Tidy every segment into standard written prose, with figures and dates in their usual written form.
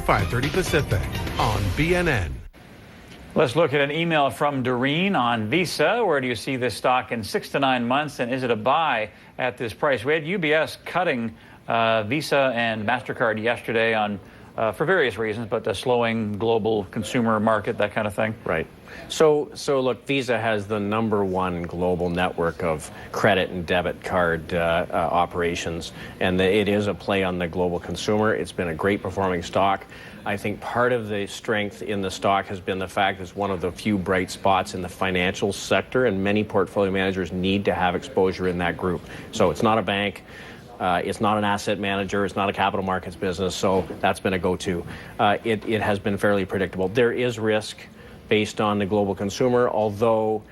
5:30 Pacific on BNN. Let's look at an email from Doreen on Visa. Where do you see this stock in 6 to 9 months, and is it a buy at this price? We had UBS cutting Visa and MasterCard yesterday on for various reasons, but the slowing global consumer market, that kind of thing. Right. So look, Visa has the #1 global network of credit and debit card operations, and it is a play on the global consumer. It's been a great performing stock. I think part of the strength in the stock has been the fact it's one of the few bright spots in the financial sector, and many portfolio managers need to have exposure in that group. So it's not a bank. It's not an asset manager. It's not a capital markets business. So that's been a go-to. It has been fairly predictable. There is risk based on the global consumer, although,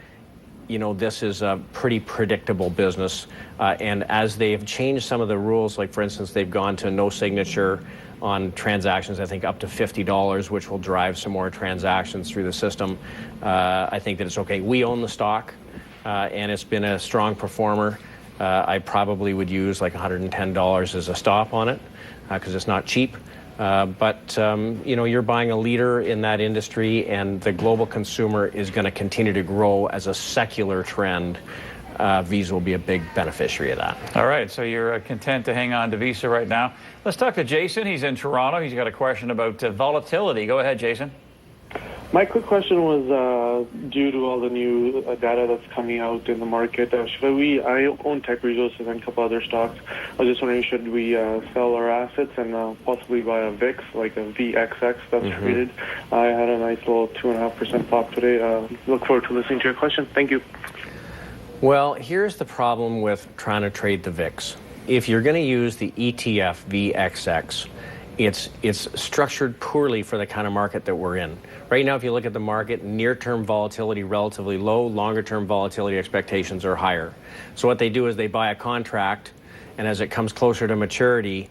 you know, this is a pretty predictable business. And as they have changed some of the rules, like, for instance, they've gone to no signature on transactions, I think up to $50, which will drive some more transactions through the system. I think that it's okay. We own the stock, and it's been a strong performer. I probably would use like $110 as a stop on it because it's not cheap. But you know, you're buying a leader in that industry, and the global consumer is going to continue to grow as a secular trend. Visa will be a big beneficiary of that. All right, so you're content to hang on to Visa right now. Let's talk to Jason. He's in Toronto. He's got a question about volatility. Go ahead, Jason. My quick question was due to all the new data that's coming out in the market. I own Tech Resources and a couple other stocks. I was just wondering, should we sell our assets and possibly buy a VIX, like a VXX that's traded? I had a nice little 2.5% pop today. Look forward to listening to your question. Thank you. Well, here's the problem with trying to trade the VIX. If you're going to use the ETF VXX, it's structured poorly for the kind of market that we're in. Right now, if you look at the market, near-term volatility relatively low, longer-term volatility expectations are higher. So what they do is they buy a contract, and as it comes closer to maturity,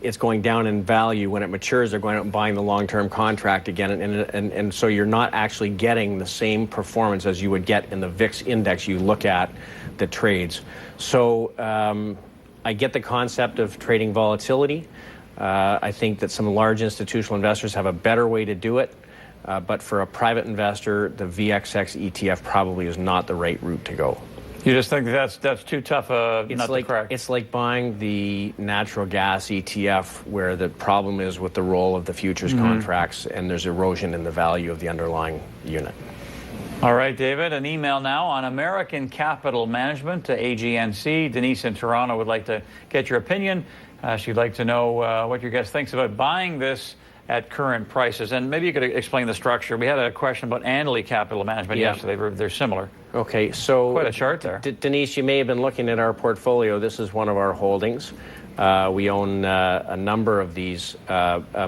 it's going down in value. When it matures, they're going out and buying the long-term contract again, and so you're not actually getting the same performance as you would get in the VIX index you look at that trades. So I get the concept of trading volatility. I think that some large institutional investors have a better way to do it, but for a private investor, the VXX ETF probably is not the right route to go. You just think that's too tough a nut to crack? It's like buying the natural gas ETF, where the problem is with the role of the futures contracts, and there's erosion in the value of the underlying unit. All right, David, an email now on American Capital Management to AGNC. Denise in Toronto would like to get your opinion. She'd like to know what your guest thinks about buying this at current prices. And maybe you could explain the structure. We had a question about Annaly Capital Management yesterday. They're similar. Okay, so quite a chart there. Denise, you may have been looking at our portfolio. This is one of our holdings. We own a number of these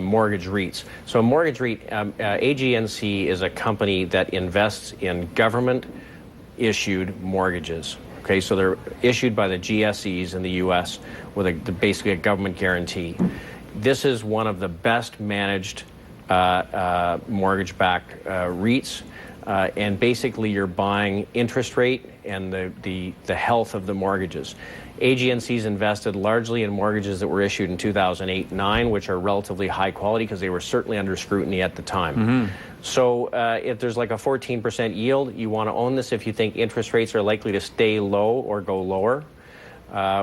mortgage REITs. So a mortgage REIT, AGNC is a company that invests in government-issued mortgages. Okay, so they're issued by the GSEs in the U.S. with basically a government guarantee. This is one of the best managed mortgage-backed REITs, and basically you're buying interest rate and the health of the mortgages. AGNC's invested largely in mortgages that were issued in 2008-9, which are relatively high quality because they were certainly under scrutiny at the time. So if there's like a 14% yield, you want to own this if you think interest rates are likely to stay low or go lower,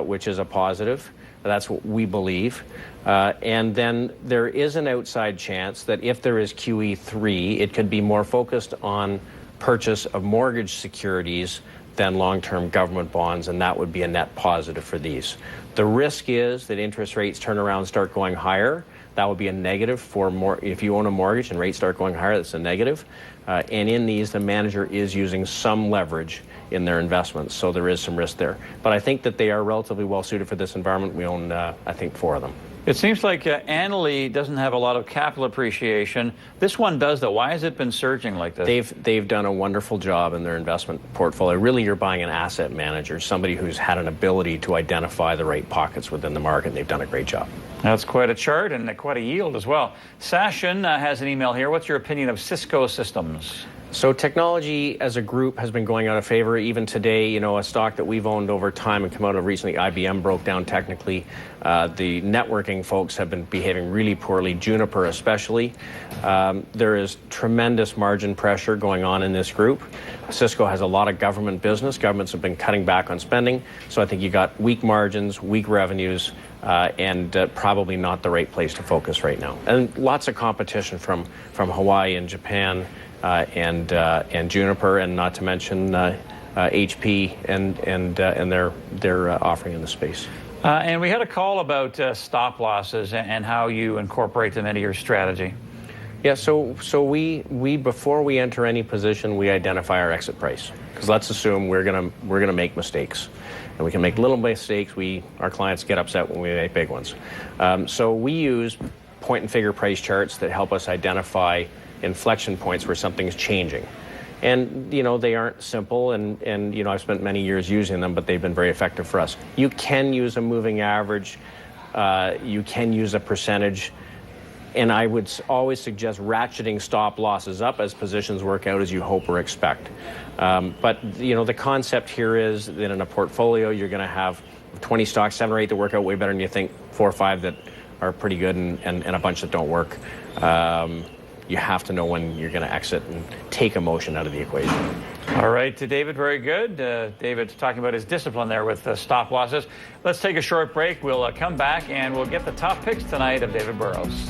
which is a positive. That's what we believe. And then there is an outside chance that if there is QE3, it could be more focused on purchase of mortgage securities than long-term government bonds, and that would be a net positive for these. The risk is that interest rates turn around and start going higher. That would be a negative for more. If you own a mortgage and rates start going higher, that's a negative. And in these, the manager is using some leverage in their investments, so there is some risk there. But I think that they are relatively well suited for this environment. We own, I think, 4 of them. It seems like Annaly doesn't have a lot of capital appreciation. This one does, though. Why has it been surging like this? They've done a wonderful job in their investment portfolio. Really, you're buying an asset manager, somebody who's had an ability to identify the right pockets within the market, and they've done a great job. That's quite a chart and quite a yield as well. Sashin has an email here. What's your opinion of Cisco Systems? So technology as a group has been going out of favor. Even today, you know, a stock that we've owned over time and come out of recently, IBM broke down technically. The networking folks have been behaving really poorly, Juniper especially. There is tremendous margin pressure going on in this group. Cisco has a lot of government business. Governments have been cutting back on spending. So I think you got weak margins, weak revenues, and probably not the right place to focus right now. And lots of competition from Hawaii and Japan. And Juniper, and not to mention HP and their offering in the space. And we had a call about stop losses and how you incorporate them into your strategy. Yeah, so we before we enter any position, we identify our exit price, because let's assume we're gonna make mistakes, and we can make little mistakes. Our clients get upset when we make big ones. So we use point and figure price charts that help us identify inflection points where something's changing. And, you know, they aren't simple, and you know, I've spent many years using them, but they've been very effective for us. You can use a moving average, you can use a percentage, and I would always suggest ratcheting stop losses up as positions work out as you hope or expect. But, you know, the concept here is that in a portfolio, you're going to have 20 stocks, 7 or 8 that work out way better than you think, 4 or 5 that are pretty good, and a bunch that don't work. You have to know when you're going to exit and take emotion out of the equation. All right, to David, very good. David talking about his discipline there with stop losses. Let's take a short break. We'll come back and we'll get the top picks tonight of David Burrows.